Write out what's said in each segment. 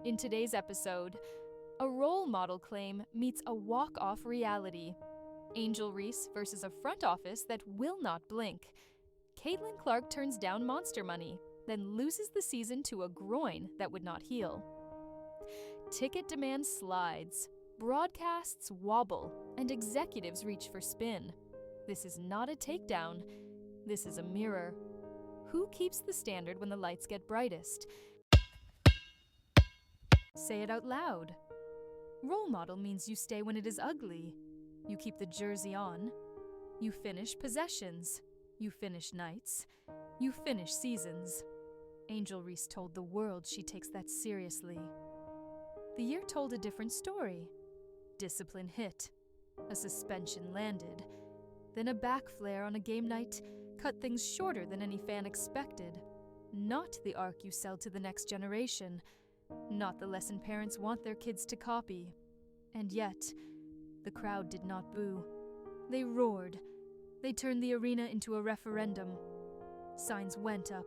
In today's episode, a role model claim meets a walk-off reality. Angel Reese versus a front office that will not blink. Caitlin Clark turns down monster money, then loses the season to a groin that would not heal. Ticket demand slides, broadcasts wobble, and executives reach for spin. This is not a takedown. This is a mirror. Who keeps the standard when the lights get brightest? Say it out loud. Role model means you stay when it is ugly. You keep the jersey on. You finish possessions. You finish nights. You finish seasons. Angel Reese told the world she takes that seriously. The year told a different story. Discipline hit. A suspension landed. Then a back flare on a game night cut things shorter than any fan expected. Not the arc you sell to the next generation. Not the lesson parents want their kids to copy. And yet, the crowd did not boo. They roared. They turned the arena into a referendum. Signs went up.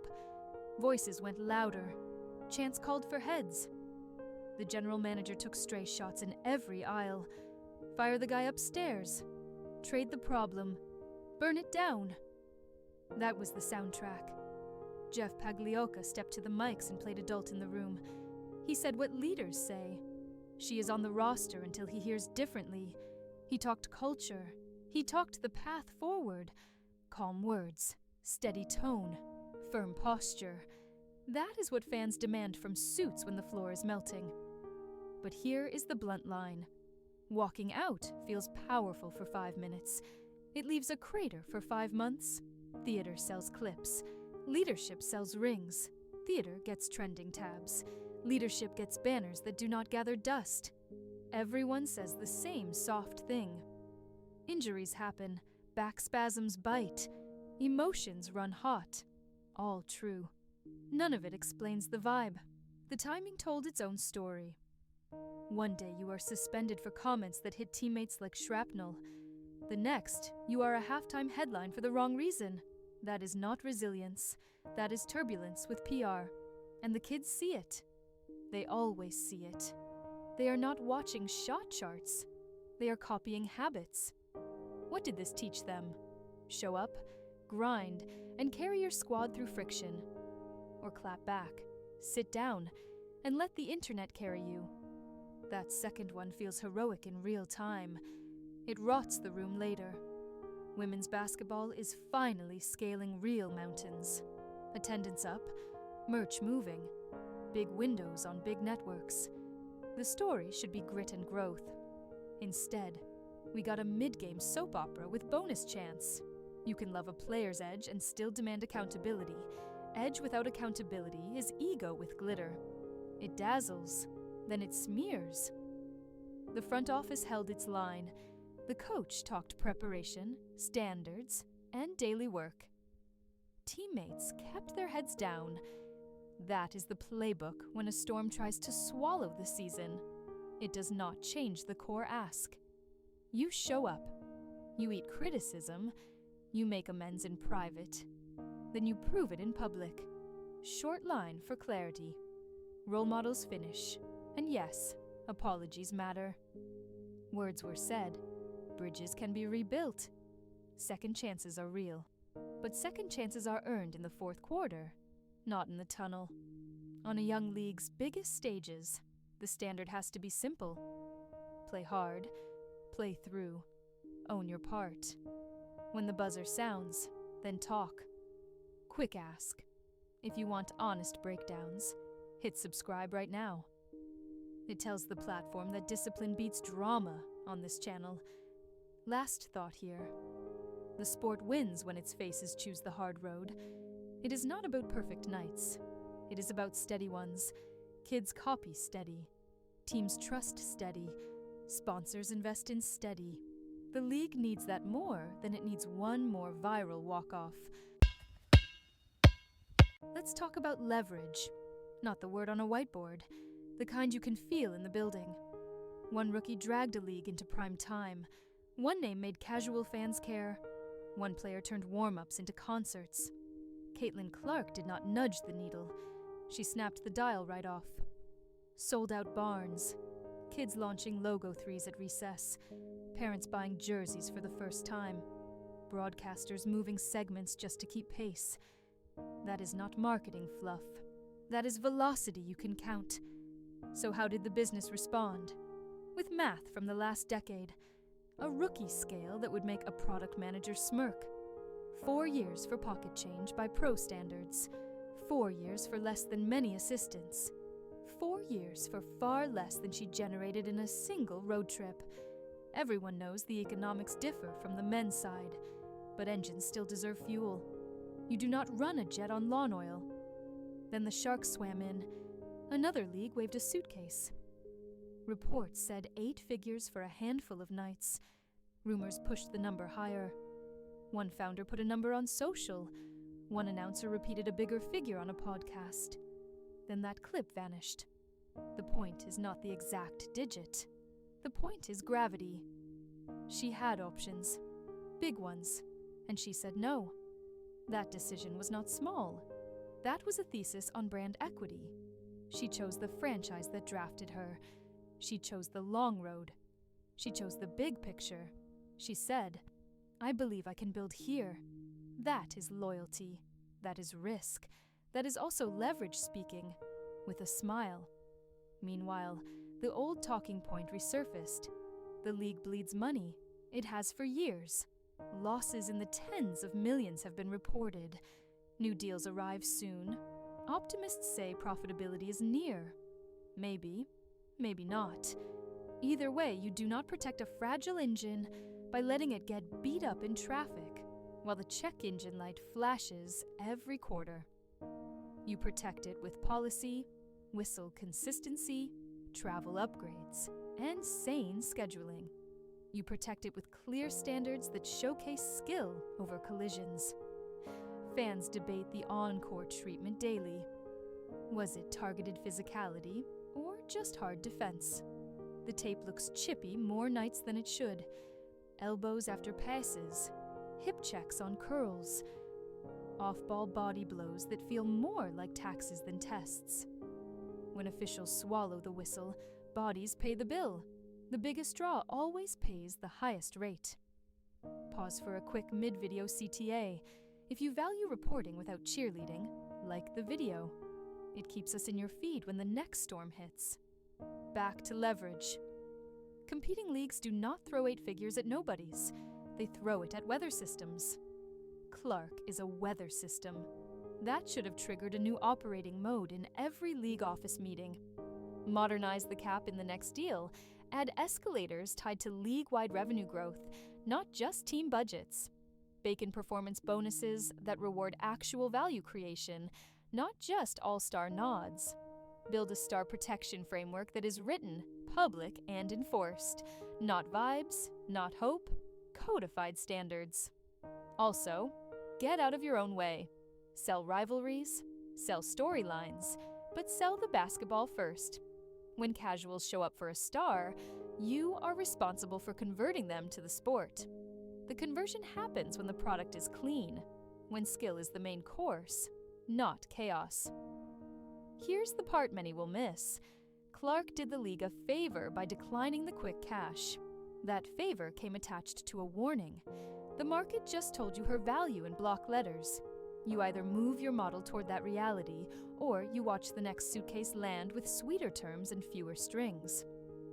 Voices went louder. Chants called for heads. The general manager took stray shots in every aisle. Fire the guy upstairs. Trade the problem. Burn it down. That was the soundtrack. Jeff Pagliocca stepped to the mics and played adult in the room. He said what leaders say. She is on the roster until he hears differently. He talked culture. He talked the path forward. Calm words, steady tone, firm posture. That is what fans demand from suits when the floor is melting. But here is the blunt line. Walking out feels powerful for 5 minutes. It leaves a crater for 5 months. Theater sells clips. Leadership sells rings. Theater gets trending tabs. Leadership gets banners that do not gather dust. Everyone says the same soft thing. Injuries happen. Back spasms bite. Emotions run hot. All true. None of it explains the vibe. The timing told its own story. One day you are suspended for comments that hit teammates like shrapnel. The next, you are a halftime headline for the wrong reason. That is not resilience. That is turbulence with PR. And the kids see it. They always see it. They are not watching shot charts. They are copying habits. What did this teach them? Show up, grind, and carry your squad through friction. Or clap back, sit down, and let the internet carry you. That second one feels heroic in real time. It rots the room later. Women's basketball is finally scaling real mountains. Attendance up, merch moving, big windows on big networks. The story should be grit and growth. Instead, we got a mid-game soap opera with bonus chants. You can love a player's edge and still demand accountability. Edge without accountability is ego with glitter. It dazzles, then it smears. The front office held its line. The coach talked preparation, standards, and daily work. Teammates kept their heads down. That is the playbook when a storm tries to swallow the season. It does not change the core ask. You show up. You eat criticism. You make amends in private. Then you prove it in public. Short line for clarity. Role models finish. And yes, apologies matter. Words were said. Bridges can be rebuilt. Second chances are real. But second chances are earned in the fourth quarter, not in the tunnel. On a young league's biggest stages, the standard has to be simple. Play hard, play through, own your part. When the buzzer sounds, then talk. Quick ask. If you want honest breakdowns, hit subscribe right now. It tells the platform that discipline beats drama on this channel. Last thought here. The sport wins when its faces choose the hard road. It is not about perfect nights. It is about steady ones. Kids copy steady. Teams trust steady. Sponsors invest in steady. The league needs that more than it needs one more viral walk-off. Let's talk about leverage. Not the word on a whiteboard. The kind you can feel in the building. One rookie dragged a league into prime time. One name made casual fans care. One player turned warm-ups into concerts. Caitlin Clark did not nudge the needle. She snapped the dial right off. Sold-out barns. Kids launching logo threes at recess. Parents buying jerseys for the first time. Broadcasters moving segments just to keep pace. That is not marketing fluff. That is velocity you can count. So how did the business respond? With math from the last decade. A rookie scale that would make a product manager smirk. 4 years for pocket change by pro standards. 4 years for less than many assistants. 4 years for far less than she generated in a single road trip. Everyone knows the economics differ from the men's side, but engines still deserve fuel. You do not run a jet on lawn oil. Then the Sharks swam in. Another league waved a suitcase. Reports said 8 figures for a handful of nights. Rumors pushed the number higher. One founder put a number on social. One announcer repeated a bigger figure on a podcast. Then that clip vanished. The point is not the exact digit. The point is gravity. She had options. Big ones. And she said no. That decision was not small. That was a thesis on brand equity. She chose the franchise that drafted her. She chose the long road. She chose the big picture. She said, I believe I can build here. That is loyalty. That is risk. That is also leverage speaking, with a smile. Meanwhile, the old talking point resurfaced. The league bleeds money. It has for years. Losses in the tens of millions have been reported. New deals arrive soon. Optimists say profitability is near. Maybe, maybe not. Either way, you do not protect a fragile engine by letting it get beat up in traffic, while the check engine light flashes every quarter. You protect it with policy, whistle consistency, travel upgrades, and sane scheduling. You protect it with clear standards that showcase skill over collisions. Fans debate the encore treatment daily. Was it targeted physicality or just hard defense? The tape looks chippy more nights than it should. Elbows after passes, hip checks on curls, off-ball body blows that feel more like taxes than tests. When officials swallow the whistle, bodies pay the bill. The biggest draw always pays the highest rate. Pause for a quick mid-video CTA. If you value reporting without cheerleading, like the video. It keeps us in your feed when the next storm hits. Back to leverage. Competing leagues do not throw 8 figures at nobodies. They throw it at weather systems. Clark is a weather system. That should have triggered a new operating mode in every league office meeting. Modernize the cap in the next deal. Add escalators tied to league-wide revenue growth, not just team budgets. Bake in performance bonuses that reward actual value creation, not just all-star nods. Build a star protection framework that is written, public, and enforced. Not vibes, not hope, codified standards. Also, get out of your own way. Sell rivalries, sell storylines, but sell the basketball first. When casuals show up for a star, you are responsible for converting them to the sport. The conversion happens when the product is clean, when skill is the main course, not chaos. Here's the part many will miss. Clark did the league a favor by declining the quick cash. That favor came attached to a warning. The market just told you her value in block letters. You either move your model toward that reality, or you watch the next suitcase land with sweeter terms and fewer strings.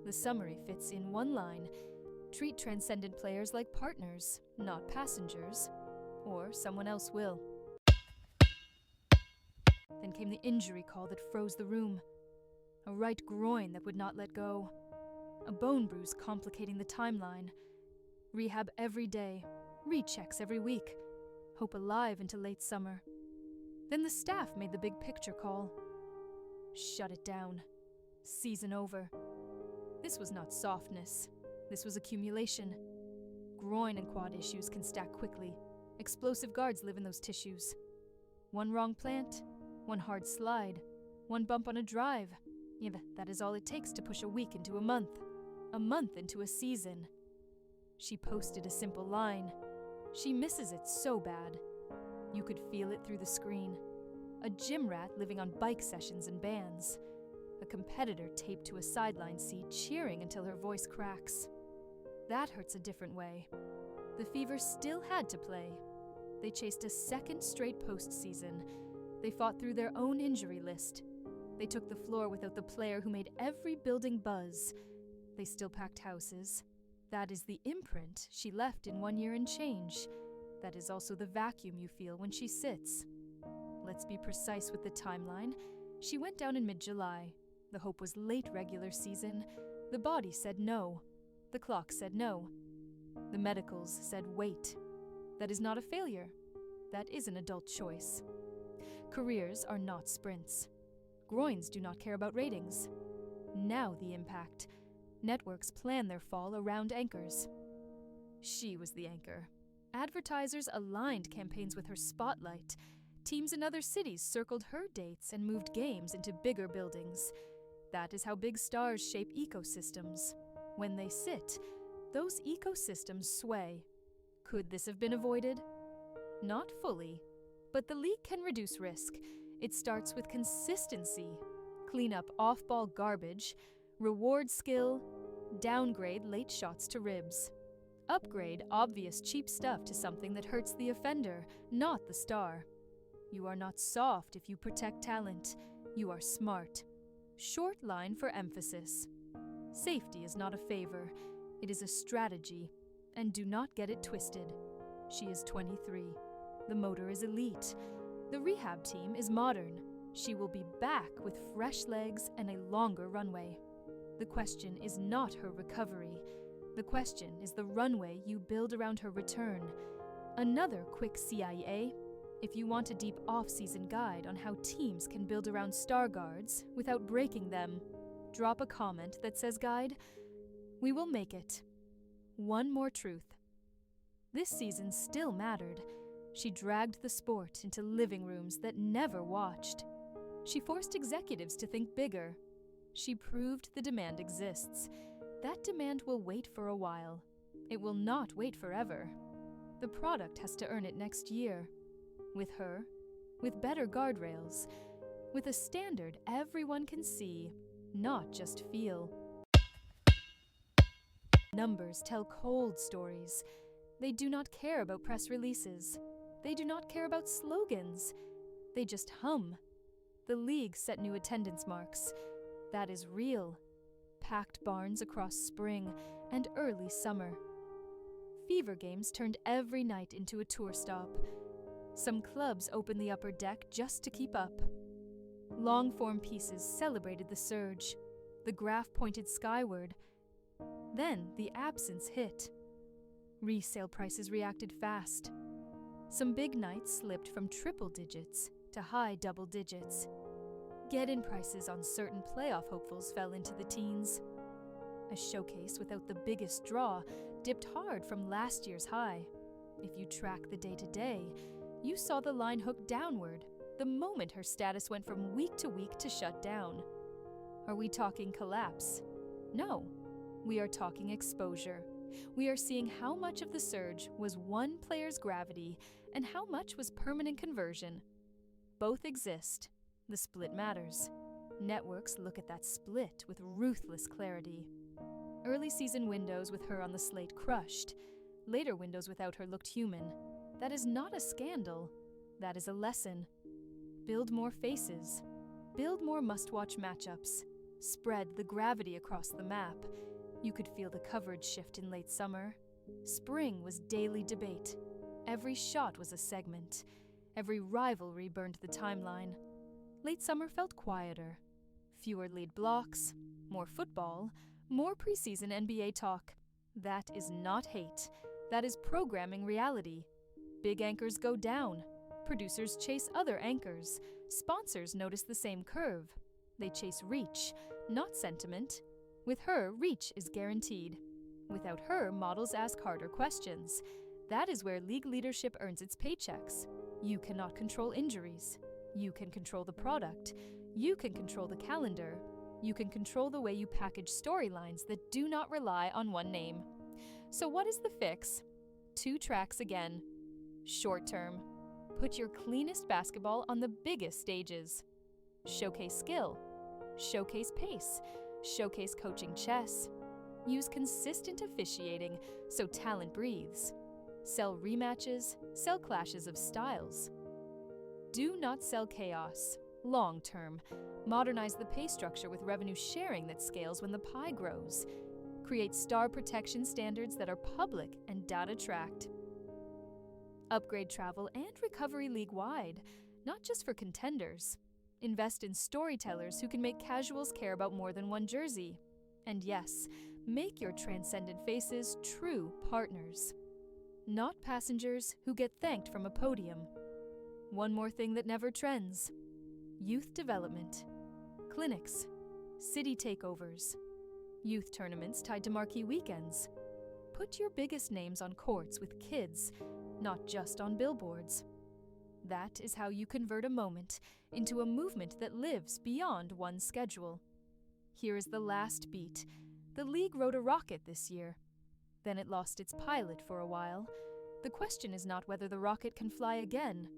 The summary fits in one line. Treat transcendent players like partners, not passengers, or someone else will. Then came the injury call that froze the room. A right groin that would not let go. A bone bruise complicating the timeline. Rehab every day. Rechecks every week. Hope alive into late summer. Then the staff made the big picture call. Shut it down. Season over. This was not softness. This was accumulation. Groin and quad issues can stack quickly. Explosive guards live in those tissues. One wrong plant, one hard slide, one bump on a drive. Yeah, that is all it takes to push a week into a month into a season. She posted a simple line. She misses it so bad. You could feel it through the screen. A gym rat living on bike sessions and bands. a competitor taped to a sideline seat cheering until her voice cracks. That hurts a different way. The Fever still had to play. They chased a second straight postseason. They fought through their own injury list. They took the floor without the player who made every building buzz. They still packed houses. That is the imprint she left in 1 year and change. That is also the vacuum you feel when she sits. Let's be precise with the timeline. She went down in mid-July. The hope was late regular season. The body said no. The clock said no. The medicals said wait. That is not a failure. That is an adult choice. Careers are not sprints. Groins do not care about ratings. Now the impact. Networks plan their fall around anchors. She was the anchor. Advertisers aligned campaigns with her spotlight. Teams in other cities circled her dates and moved games into bigger buildings. That is how big stars shape ecosystems. When they sit, those ecosystems sway. Could this have been avoided? Not fully, but the league can reduce risk. It starts with consistency. Clean up off-ball garbage, reward skill, downgrade late shots to ribs. Upgrade obvious cheap stuff to something that hurts the offender, not the star. You are not soft if you protect talent. You are smart. Short line for emphasis. Safety is not a favor. It is a strategy. And do not get it twisted. She is 23. The motor is elite. The rehab team is modern. She will be back with fresh legs and a longer runway. The question is not her recovery. The question is the runway you build around her return. Another quick CIA. If you want a deep off-season guide on how teams can build around star guards without breaking them, drop a comment that says guide. We will make it. One more truth. This season still mattered. She dragged the sport into living rooms that never watched. She forced executives to think bigger. She proved the demand exists. That demand will wait for a while. It will not wait forever. The product has to earn it next year. With her, with better guardrails, with a standard everyone can see, not just feel. Numbers tell cold stories. They do not care about press releases. They do not care about slogans. They just hum. The league set new attendance marks. That is real. Packed barns across spring and early summer. Fever games turned every night into a tour stop. Some clubs opened the upper deck just to keep up. Long-form pieces celebrated the surge. The graph pointed skyward. Then the absence hit. Resale prices reacted fast. Some big nights slipped from triple digits to high double digits. Get-in prices on certain playoff hopefuls fell into the teens. A showcase without the biggest draw dipped hard from last year's high. If you track the day-to-day, you saw the line hook downward the moment her status went from week to shut down. Are we talking collapse? No. We are talking exposure. We are seeing how much of the surge was one player's gravity and how much was permanent conversion. Both exist. The split matters. Networks look at that split with ruthless clarity. Early season windows with her on the slate crushed. Later windows without her looked human. That is not a scandal. That is a lesson. Build more faces. Build more must-watch matchups. Spread the gravity across the map. You could feel the coverage shift in late summer. Spring was daily debate. Every shot was a segment. Every rivalry burned the timeline. Late summer felt quieter. Fewer lead blocks, more football, more preseason NBA talk. That is not hate. That is programming reality. Big anchors go down. Producers chase other anchors. Sponsors notice the same curve. They chase reach, not sentiment. With her, reach is guaranteed. Without her, models ask harder questions. That is where league leadership earns its paychecks. You cannot control injuries. You can control the product. You can control the calendar. You can control the way you package storylines that do not rely on one name. So what is the fix? 2 tracks again. Short term. Put your cleanest basketball on the biggest stages. Showcase skill. Showcase pace. Showcase coaching chess. Use consistent officiating so talent breathes. Sell rematches, sell clashes of styles. Do not sell chaos. Long term, modernize the pay structure with revenue sharing that scales when the pie grows. Create star protection standards that are public and data tracked. Upgrade travel and recovery league-wide, not just for contenders. Invest in storytellers who can make casuals care about more than one jersey. And yes, make your transcendent faces true partners, not passengers who get thanked from a podium. One more thing that never trends: youth development, clinics, city takeovers, youth tournaments tied to marquee weekends. Put your biggest names on courts with kids, not just on billboards. That is how you convert a moment into a movement that lives beyond one schedule. Here is the last beat. The league rode a rocket this year. Then it lost its pilot for a while. The question is not whether the rocket can fly again.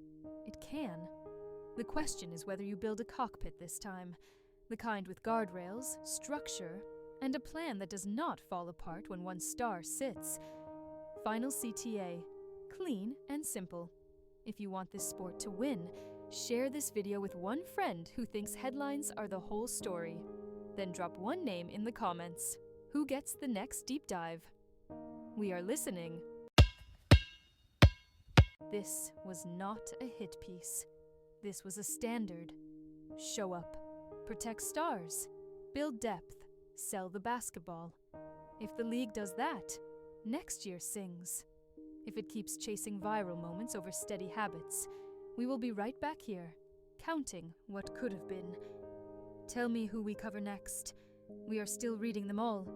It can. The question is whether you build a cockpit this time, the kind with guardrails, structure, and a plan that does not fall apart when one star sits. Final CTA. Clean and simple. If you want this sport to win, share this video with one friend who thinks headlines are the whole story. Then drop one name in the comments. Who gets the next deep dive? We are listening. This was not a hit piece. This was a standard. Show up. Protect stars. Build depth. Sell the basketball. If the league does that, next year sings. If it keeps chasing viral moments over steady habits, we will be right back here, counting what could have been. Tell me who we cover next. We are still reading them all.